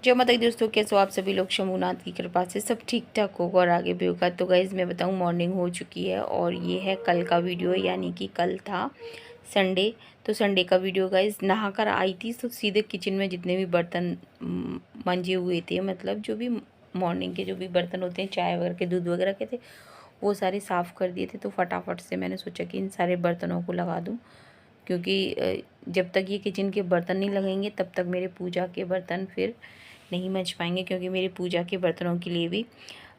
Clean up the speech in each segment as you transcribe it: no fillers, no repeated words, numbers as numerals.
जो माता दी दोस्तों, कैसे हो आप सभी लोग। शंभुनाथ की कृपा से सब ठीक ठाक होगा और आगे भी होगा। तो गाइज़ मैं बताऊं, मॉर्निंग हो चुकी है और ये है कल का वीडियो, यानी कि कल था संडे। तो संडे का वीडियो गाइज़, नहा कर आई थी तो सीधे किचन में जितने भी बर्तन मंजे हुए थे, मतलब जो भी मॉर्निंग के जो भी बर्तन होते हैं, चाय वगैरह के, दूध वगैरह के थे, वो सारे साफ़ कर दिए थे। तो फटाफट से मैंने सोचा कि इन सारे बर्तनों को लगा दूँ, क्योंकि जब तक ये किचन के बर्तन नहीं लगेंगे तब तक मेरे पूजा के बर्तन फिर नहीं मंज पाएंगे, क्योंकि मेरी पूजा के बर्तनों के लिए भी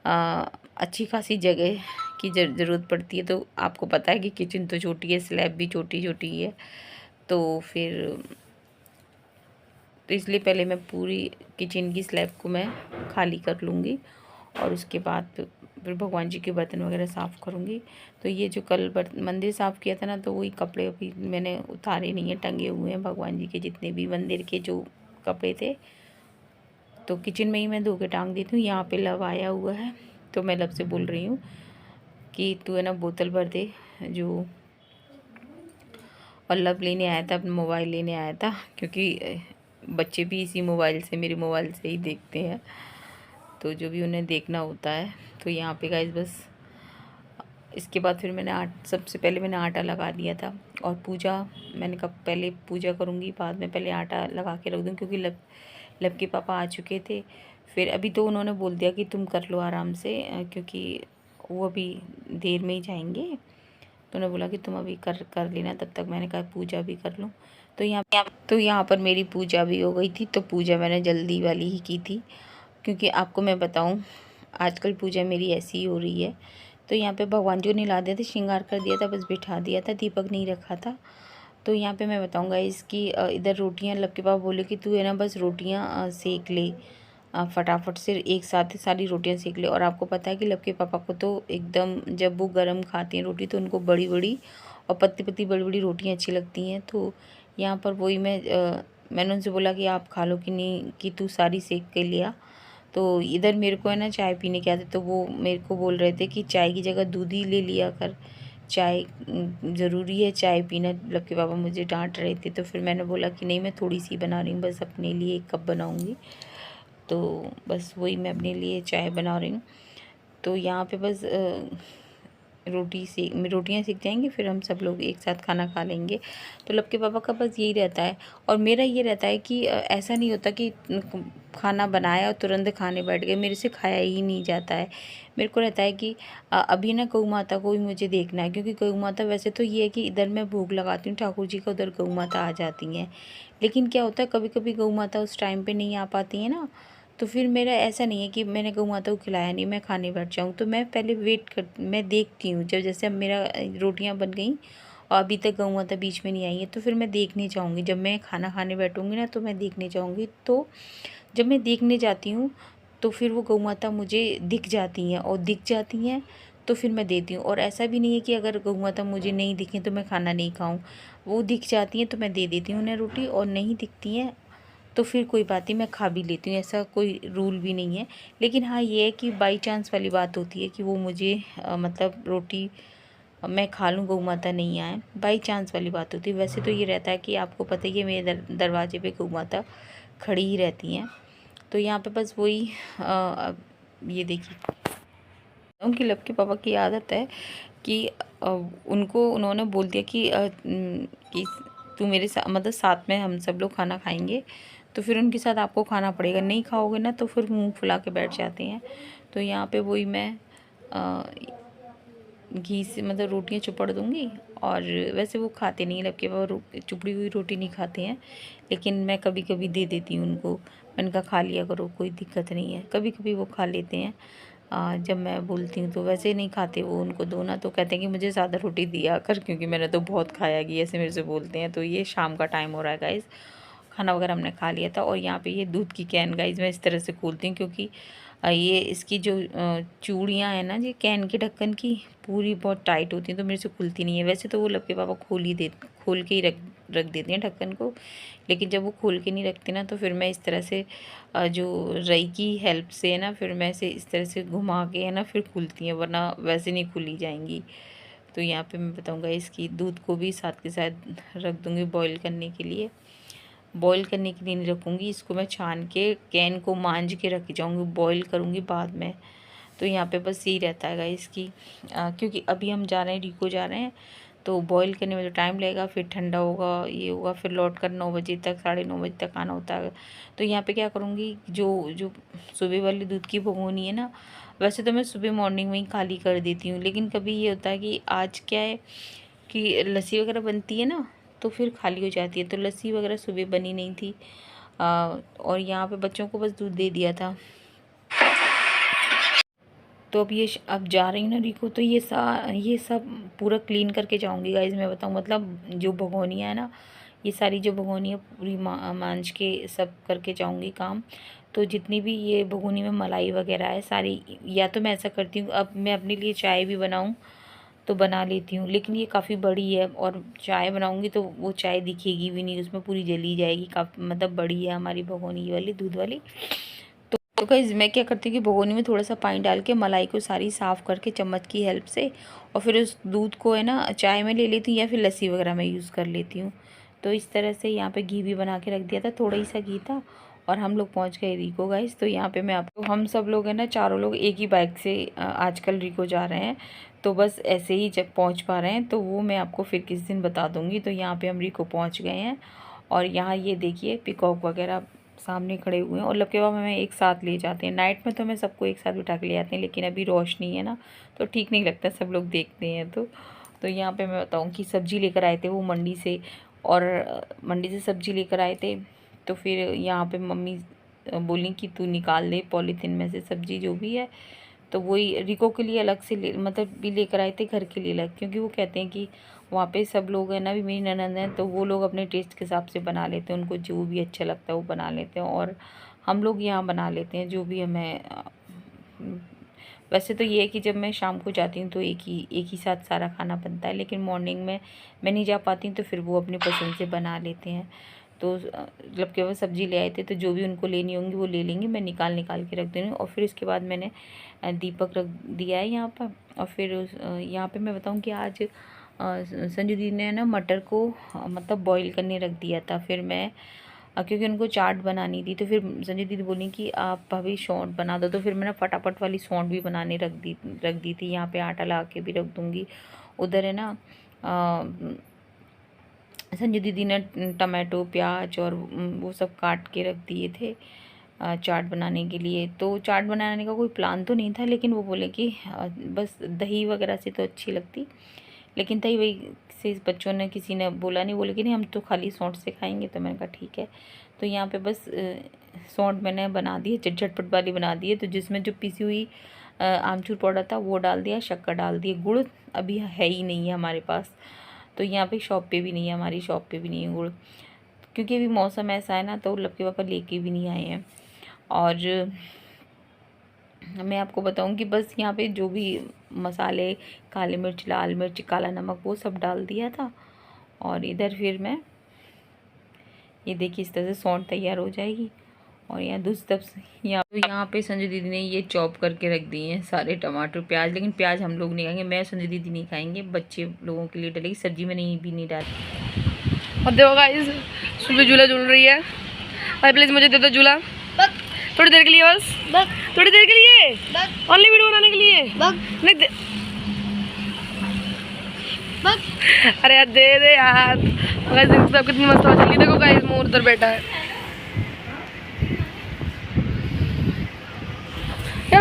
अच्छी खासी जगह की ज़रूरत पड़ती है। तो आपको पता है कि किचन तो छोटी है, स्लैब भी छोटी छोटी है, तो फिर तो इसलिए पहले मैं पूरी किचन की स्लैब को मैं खाली कर लूँगी और उसके बाद फिर भगवान जी के बर्तन वगैरह साफ़ करूँगी। तो ये जो कल मंदिर साफ़ किया था ना, तो वही कपड़े अभी मैंने उतारे नहीं हैं, टंगे हुए हैं भगवान जी के जितने भी मंदिर के जो कपड़े थे। तो किचन में ही मैं धो के टांग देती हूँ। यहाँ पे लब आया हुआ है, तो मैं लब से बोल रही हूँ कि तू है ना बोतल भर दे जो। और लब लेने आया था, अपना मोबाइल लेने आया था, क्योंकि बच्चे भी इसी मोबाइल से, मेरे मोबाइल से ही देखते हैं, तो जो भी उन्हें देखना होता है। तो यहाँ पे गाइस बस इसके बाद फिर मैंने सबसे पहले मैंने आटा लगा दिया था। और पूजा मैंने कब पहले पूजा करूँगी, बाद में पहले आटा लगा के रख दूँ, क्योंकि लब के पापा आ चुके थे। फिर अभी तो उन्होंने बोल दिया कि तुम कर लो आराम से, क्योंकि वो अभी देर में ही जाएंगे। तो उन्होंने बोला कि तुम अभी कर लेना, तब तक मैंने कहा पूजा भी कर लूँ। तो यहाँ पर मेरी पूजा भी हो गई थी। तो पूजा मैंने जल्दी वाली ही की थी, क्योंकि आपको मैं बताऊँ आजकल पूजा मेरी ऐसी ही हो रही है। तो यहाँ पे भगवान जी को नला दिया था, श्रृंगार कर दिया था, बस बिठा दिया था, दीपक नहीं रखा था। तो यहाँ पे मैं बताऊँगा इसकी इधर रोटियाँ, लब के पापा बोले कि तू है ना बस रोटियाँ सेक ले, फटाफट से एक साथ ही सारी रोटियाँ सेक ले। और आपको पता है कि लब के पापा को तो एकदम, जब वो गरम खाते हैं रोटी, तो उनको बड़ी बड़ी और पतली पतली बड़ी बड़ी रोटियाँ अच्छी लगती हैं। तो यहाँ पर वही मैंने उनसे बोला कि आप खा लो कि नहीं, कि तू सारी सेक के लिया। तो इधर मेरे को है ना चाय पीने के आते, तो वो मेरे को बोल रहे थे कि चाय की जगह दूध ही ले लिया कर, चाय ज़रूरी है चाय पीना। लब के पापा मुझे डांट रहे थे, तो फिर मैंने बोला कि नहीं, मैं थोड़ी सी बना रही हूँ, बस अपने लिए 1 कप बनाऊँगी। तो बस वही मैं अपने लिए चाय बना रही हूँ। तो यहाँ पे बस रोटियाँ सीख जाएंगी, फिर हम सब लोग एक साथ खाना खा लेंगे। तो लब के पापा का बस यही रहता है। और मेरा ये रहता है कि ऐसा नहीं होता कि खाना बनाया और तुरंत खाने बैठ गए, मेरे से खाया ही नहीं जाता है। मेरे को रहता है कि अभी ना गऊ माता को भी मुझे देखना है, क्योंकि गऊ माता वैसे तो ये है कि इधर मैं भोग लगाती हूँ ठाकुर जी का, उधर गऊ माता आ जाती हैं। लेकिन क्या होता है, कभी कभी गऊ माता उस टाइम पे नहीं आ पाती है ना, तो फिर मेरा ऐसा नहीं है कि मैंने गऊ माता को खिलाया नहीं, मैं खाने बैठ जाऊँ। तो मैं पहले मैं देखती हूँ, जब जैसे अब मेरा रोटियां बन गई और अभी तक गऊ माता बीच में नहीं आई है, तो फिर मैं देखने जाऊँगी। जब मैं खाना खाने बैठूँगी ना, तो मैं देखने जाऊँगी। तो जब मैं देखने जाती हूँ, तो फिर वो गऊ माता मुझे दिख जाती हैं, और दिख जाती हैं तो फिर मैं देती हूँ। और ऐसा भी नहीं है कि अगर गऊ माता मुझे नहीं दिखें तो मैं खाना नहीं खाऊँ, वो दिख जाती हैं तो मैं दे देती हूँ उन्हें रोटी, और नहीं दिखती हैं तो फिर कोई बात नहीं, मैं खा भी लेती हूँ, ऐसा कोई रूल भी नहीं है। लेकिन हाँ, ये है कि बाई चांस वाली बात होती है कि वो मुझे मतलब रोटी मैं खा लूँ, गऊ माता नहीं आए, बाई चांस वाली बात होती है। वैसे तो ये रहता है कि आपको पता ही है, मेरे दरवाजे पे गऊ माता खड़ी ही रहती हैं। तो यहाँ पे बस वही ये देखिए, उनकी लब के पापा की आदत है कि उन्होंने बोल दिया कि तू मेरे साथ, मतलब साथ में हम सब लोग खाना खाएंगे, तो फिर उनके साथ आपको खाना पड़ेगा, नहीं खाओगे ना तो फिर मुंह फुला के बैठ जाते हैं। तो यहाँ पे वही मैं अ, घी से मतलब रोटियां चुपड़ दूँगी। और वैसे वो खाते नहीं, लब के पापा चुपड़ी हुई रोटी नहीं खाते हैं, लेकिन मैं कभी कभी दे देती हूँ उनको। मैंने कहा खा लिया करो, कोई दिक्कत नहीं है, कभी कभी वो खा लेते हैं। जब मैं बोलती हूँ तो वैसे नहीं खाते वो, उनको दो ना तो कहते हैं कि मुझे ज़्यादा रोटी दिया कर, क्योंकि मैंने तो बहुत खाया कि ऐसे मेरे से बोलते हैं। तो ये शाम का टाइम हो रहा है गाइज़, खाना वगैरह हमने खा लिया था। और यहाँ पे ये दूध की कैन गाइज़ मैं इस तरह से खोलती हूँ, क्योंकि ये इसकी जो चूड़ियाँ हैं ना, ये कैन के ढक्कन की पूरी बहुत टाइट होती हैं, तो मेरे से खुलती नहीं है। वैसे तो वो लब के पापा खोल के ही रख रख देते हैं ढक्कन को, लेकिन जब वो खोल के नहीं रखते ना, तो फिर मैं इस तरह से जो रई की हेल्प से है ना, फिर मैं इसे इस तरह से घुमा के है ना फिर खुलती हैं, वरना वैसे नहीं खुली जाएंगी। तो यहाँ पे मैं बताऊँगा, इसकी दूध को भी साथ के साथ रख दूँगी बॉईल करने के लिए। बॉईल करने के लिए नहीं रखूँगी, इसको मैं छान के कैन को मांज के रख जाऊँगी, बॉईल करूँगी बाद में। तो यहाँ पे बस यही रहता है गाइस कि क्योंकि अभी हम जा रहे हैं, रिको जा रहे हैं, तो बॉईल करने में तो टाइम लगेगा, फिर ठंडा होगा, ये होगा, फिर लौट कर 9 बजे तक 9:30 बजे तक आना होता है। तो यहाँ पे क्या करूँगी, जो जो सुबह वाली दूध की भगोनी है ना, वैसे तो मैं सुबह मॉर्निंग में ही खाली कर देती हूँ, लेकिन कभी ये होता है कि आज क्या है कि लस्सी वगैरह बनती है ना, तो फिर खाली हो जाती है। तो लस्सी वगैरह सुबह बनी नहीं थी, और यहाँ पे बच्चों को बस दूध दे दिया था। तो अब जा रही हूँ ना रिको, तो ये सब पूरा क्लीन करके जाऊँगी गाइज। मैं बताऊँ मतलब जो भगोनियाँ है ना, ये सारी जो भगोनियाँ पूरी मांज के सब करके जाऊँगी काम। तो जितनी भी ये भगोनी में मलाई वगैरह है सारी, या तो मैं ऐसा करती हूँ, अब मैं अपने लिए चाय भी बनाऊँ तो बना लेती हूँ, लेकिन ये काफ़ी बड़ी है और चाय बनाऊँगी तो वो चाय दिखेगी भी नहीं, उसमें पूरी जली जाएगी। काफ़ी मतलब बड़ी है हमारी भगोनी वाली, दूध वाली। तो गाइस मैं क्या करती हूँ कि भगोनी में थोड़ा सा पानी डाल के मलाई को सारी साफ़ करके चम्मच की हेल्प से, और फिर उस दूध को है ना चाय में ले लेती हूँ या फिर लस्सी वगैरह में यूज़ कर लेती हूँ। तो इस तरह से यहाँ पे घी भी बना के रख दिया था, थोड़ा ही सा घी था, और हम लोग पहुँच गए रिको गाइस। तो यहाँ पे मैं आपको, हम सब लोग हैं ना, चारों लोग एक ही बाइक से आजकल रिको जा रहे हैं, तो बस ऐसे ही जब पहुँच पा रहे हैं तो वो मैं आपको फिर किस दिन बता दूँगी। तो यहाँ पर हम रिको पहुँच गए हैं, और यहाँ ये देखिए पिकॉक वगैरह सामने खड़े हुए हैं, और लपकेवा में एक साथ ले जाते हैं। नाइट में तो मैं सबको एक साथ बिठा के ले जाते हैं, लेकिन अभी रोशनी है ना, तो ठीक नहीं लगता, सब लोग देखते हैं। तो यहाँ पे मैं बताऊँ कि सब्ज़ी लेकर आए थे वो मंडी से, और मंडी से सब्ज़ी लेकर आए थे। तो फिर यहाँ पे मम्मी बोली कि तू निकाल दे पॉलीथीन में से सब्ज़ी जो भी है। तो वही रिको के लिए अलग से मतलब भी लेकर आए थे, घर के लिए अलग, क्योंकि वो कहते हैं कि वहाँ पे सब लोग हैं ना, भी मेरी ननद हैं, तो वो लोग अपने टेस्ट के हिसाब से बना लेते हैं, उनको जो भी अच्छा लगता है वो बना लेते हैं, और हम लोग यहाँ बना लेते हैं जो भी हमें। वैसे तो ये है कि जब मैं शाम को जाती हूँ तो एक ही साथ सारा खाना बनता है, लेकिन मॉर्निंग में मैं नहीं जा पाती हूँ, तो फिर वो अपनी पसंद से बना लेते हैं। तो जब के वो सब्ज़ी ले आए थे, तो जो भी उनको लेनी होंगी वो ले लेंगे, मैं निकाल के रख दूँगी। और फिर इसके बाद मैंने दीपक रख दिया है यहाँ पर। और फिर यहाँ पे मैं बताऊँ कि आज संजू दीदी ने ना मटर को मतलब बॉईल करने रख दिया था। फिर मैं क्योंकि उनको चाट बनानी थी, तो फिर संजू दीदी बोली कि आप भाभी सौंठ बना दो, तो फिर मैंने फटाफट वाली सौंठ भी बनाने रख दी थी। यहाँ पे आटा ला के भी रख दूँगी। उधर है ना संजू दीदी ने टमाटो प्याज और वो सब काट के रख दिए थे चाट बनाने के लिए। तो चाट बनाने का कोई प्लान तो नहीं था, लेकिन वो बोले कि बस दही वगैरह से तो अच्छी लगती, लेकिन दही वही से बच्चों ने किसी ने बोला नहीं, बोले कि नहीं हम तो खाली सौंठ से खाएंगे। तो मैंने कहा ठीक है। तो यहाँ पे बस सौंठ मैंने बना दी है, झटपट वाली बना दी है। तो जिसमें जो पिसी हुई आमचूर पाउडर था वो डाल दिया, शक्कर डाल दिए, गुड़ अभी है ही नहीं है हमारे पास। तो यहाँ पे शॉप पे भी नहीं है, हमारी शॉप पे भी नहीं है गुड़, क्योंकि अभी मौसम ऐसा है ना, तो लपके पापा लेके भी नहीं आए हैं। और मैं आपको बताऊं कि बस यहाँ पे जो भी मसाले, काली मिर्च, लाल मिर्च, काला नमक, वो सब डाल दिया था। और इधर फिर मैं ये देखिए इस तरह से सौंठ तैयार हो जाएगी। और यहाँ दूसरी तरफ यहाँ पे संजय दीदी ने ये चॉप करके रख दिए हैं सारे टमाटर प्याज, लेकिन प्याज हम लोग नहीं खाएंगे, मैं संजय दीदी नहीं खाएंगे, बच्चे लोगों के लिए डलेगी, सब्जी में नहीं भी नहीं डालती। अब देखो गाइस सुबह झूला झूल रही है। भाई प्लीज मुझे दे दो झूला, थोड़ी देर के लिए, बस थोड़ी देर के लिए, ओनली वीडियो बनाने के लिए। नहीं दे, अरे यार दे दे यार। गाइस सब कितनी मस्त हवा चली, देखो गाइस मोर उधर बैठा है यार।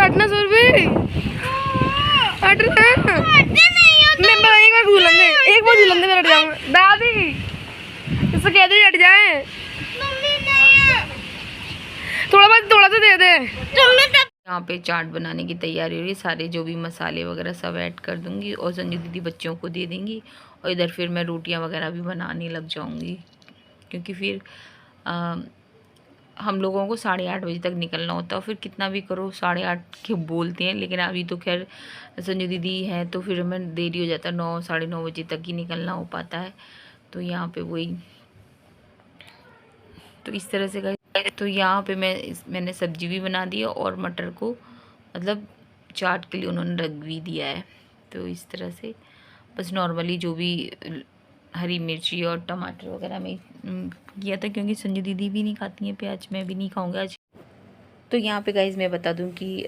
हटना सुरभि, हटना। मैं एक बार झूलन दे, मैं हट जाऊंगा। दादी इससे कह दे हट जाए, थोड़ा सा दे दे। यहाँ पे चाट बनाने की तैयारी हो रही है, सारे जो भी मसाले वगैरह सब ऐड कर दूंगी, और संजू दीदी बच्चों को दे देंगी। और इधर फिर मैं रोटियाँ वगैरह भी बनाने लग जाऊंगी, क्योंकि फिर हम लोगों को 8:30 बजे तक निकलना होता है। और फिर कितना भी करो 8:30 के बोलते हैं, लेकिन अभी तो खैर संजू दीदी है, तो फिर हमें देरी हो जाता है, 9 साढ़े 9 बजे तक ही निकलना हो पाता है। तो यहाँ पे वही, तो इस तरह से गए। तो यहाँ पे मैंने सब्जी भी बना दी है, और मटर को मतलब चाट के लिए उन्होंने रख भी दिया है। तो इस तरह से बस नॉर्मली जो भी हरी मिर्ची और टमाटर वगैरह में किया था, क्योंकि संजू दीदी भी नहीं खाती हैं प्याज, मैं भी नहीं खाऊंगा आज। तो यहाँ पे गाइस मैं बता दूं कि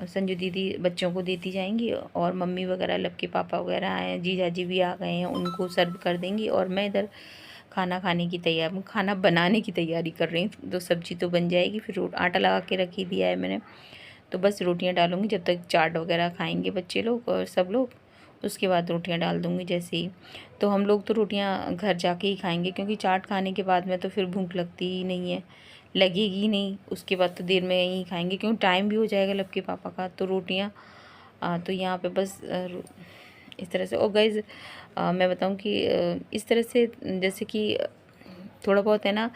संजू दीदी बच्चों को देती जाएंगी और मम्मी वगैरह, लब के पापा वगैरह आए, जीजा जी भी आ गए हैं, उनको सर्व कर देंगी। और मैं इधर खाना खाने की तैयारी, खाना बनाने की तैयारी कर रही हूँ। तो सब्जी तो बन जाएगी, फिर आटा लगा के रख ही दिया है मैंने, तो बस रोटियां डालूंगी जब तक चाट वगैरह खाएंगे बच्चे लोग और सब लोग, उसके बाद रोटियां डाल दूंगी जैसे ही। तो हम लोग तो रोटियां घर जाके ही खाएंगे, क्योंकि चाट खाने के बाद में तो फिर भूख लगती ही नहीं है, लगेगी ही नहीं। उसके बाद तो देर में ही खाएंगे, क्योंकि टाइम भी हो जाएगा लब के पापा का। तो रोटियां तो यहाँ पे बस इस तरह से। और गाइस मैं बताऊँ कि इस तरह से जैसे कि थोड़ा बहुत है ना,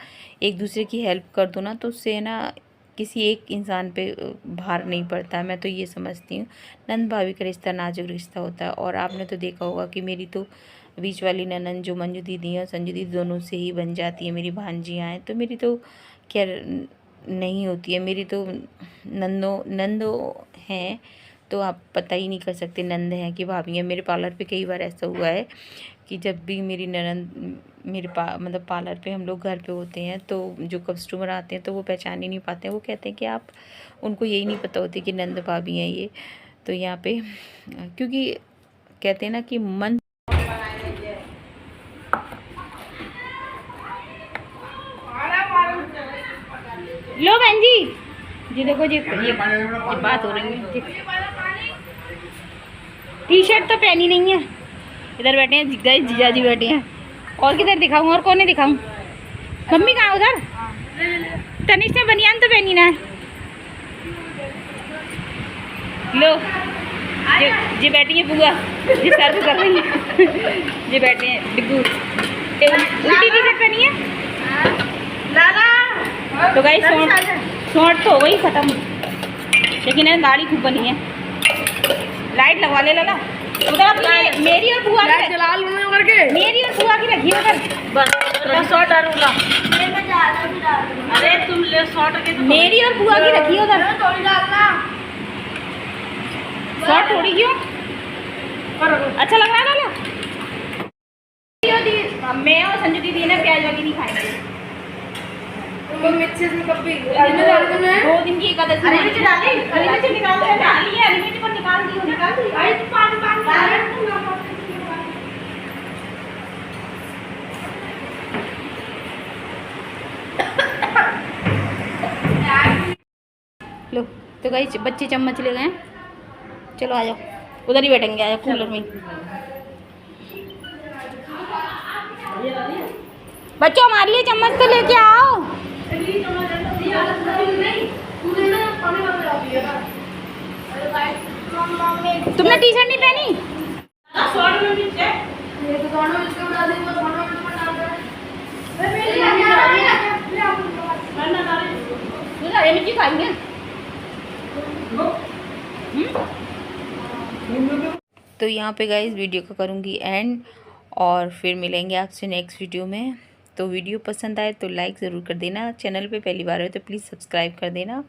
एक दूसरे की हेल्प कर दो ना, तो उससे है ना किसी एक इंसान पे भार नहीं पड़ता है, मैं तो ये समझती हूँ। नंद भाभी का रिश्ता नाजुक रिश्ता होता है। और आपने तो देखा होगा कि मेरी तो बीच वाली ननन जो मंजू दीदी और संजू दीदी दोनों से ही बन जाती है, मेरी भांजियाँ हैं, तो मेरी तो क्या नहीं होती है, मेरी तो नंदो हैं, तो आप पता ही नहीं कर सकते नंद हैं कि भाभी हैं। मेरे पार्लर पे कई बार ऐसा हुआ है कि जब भी मेरी ननद मेरे मतलब पार्लर पे हम लोग घर पे होते हैं, तो जो कस्टमर आते हैं तो वो पहचान ही नहीं पाते हैं, वो कहते हैं कि आप, उनको यही नहीं पता होती कि नंद भाभी हैं ये। तो यहाँ पे क्योंकि कहते हैं ना कि मन। लो बहन जी देखो जी, ये बात हो रही है। टी शर्ट तो पहनी नहीं है, इधर बैठे हैं जीजा जी बैठे हैं। और किधर दिखाऊं, और कौन दिखाऊं? मम्मी कहाँ उधर? तनिष्क ने बनियान तो पहनी ना है। लो जी बैठी है बुआ, जी सर्व कर रही है। जी बैठे हैं डिब्बू, उल्टी टी शर्ट पहनी है। तो गाइस शॉर्ट तो हो गई खत्म, लेकिन है गाड़ी खूब बनी है। लाइट लगवा ले लाला उधर अपनी, मेरी और बुआ की जला लो करके, मेरी और बुआ की रखी उधर। बस शॉर्ट डालूंगा। अरे तुम ले शॉर्ट के, मेरी और बुआ की रखी उधर। थोड़ी डालना, शॉर्ट थोड़ी क्यों? अच्छा लग रहा है लाला। मैं और संजू दीदी ने प्याज वाली नहीं खाएंगे। दो दिन की एकादशी। हरी मिर्च डाली, हरी मिर्च निकाल दे, डाली है हरी मिर्च पर, निकाल दी, निकाल दी। अरे पानी लो। तो गाइस बच्चे चम्मच ले गए, चलो आ जाओ, उधर ही बैठेंगे, आ जाओ कूलर में। बच्चों हमारे लिए चम्मच तो लेके आओ। तुमने टी शर्ट नहीं पहनी? तो यहाँ पे गाइस वीडियो को करूँगी एंड, और फिर मिलेंगे आपसे नेक्स्ट वीडियो में। तो वीडियो पसंद आए तो लाइक ज़रूर कर देना, चैनल पे पहली बार है तो प्लीज़ सब्सक्राइब कर देना।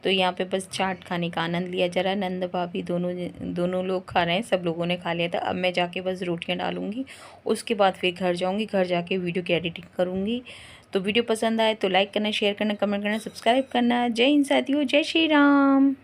तो यहाँ पे बस चाट खाने का आनंद लिया जा रहा है, नंद भाभी दोनों लोग खा रहे हैं, सब लोगों ने खा लिया था। अब मैं जाके बस रोटियाँ डालूँगी, उसके बाद फिर घर जाऊँगी, घर जाके वीडियो की एडिटिंग करूँगी। तो वीडियो पसंद आए तो लाइक करना, शेयर करना, कमेंट करना, सब्सक्राइब करना। जय हिंद साथियों, जय श्री राम।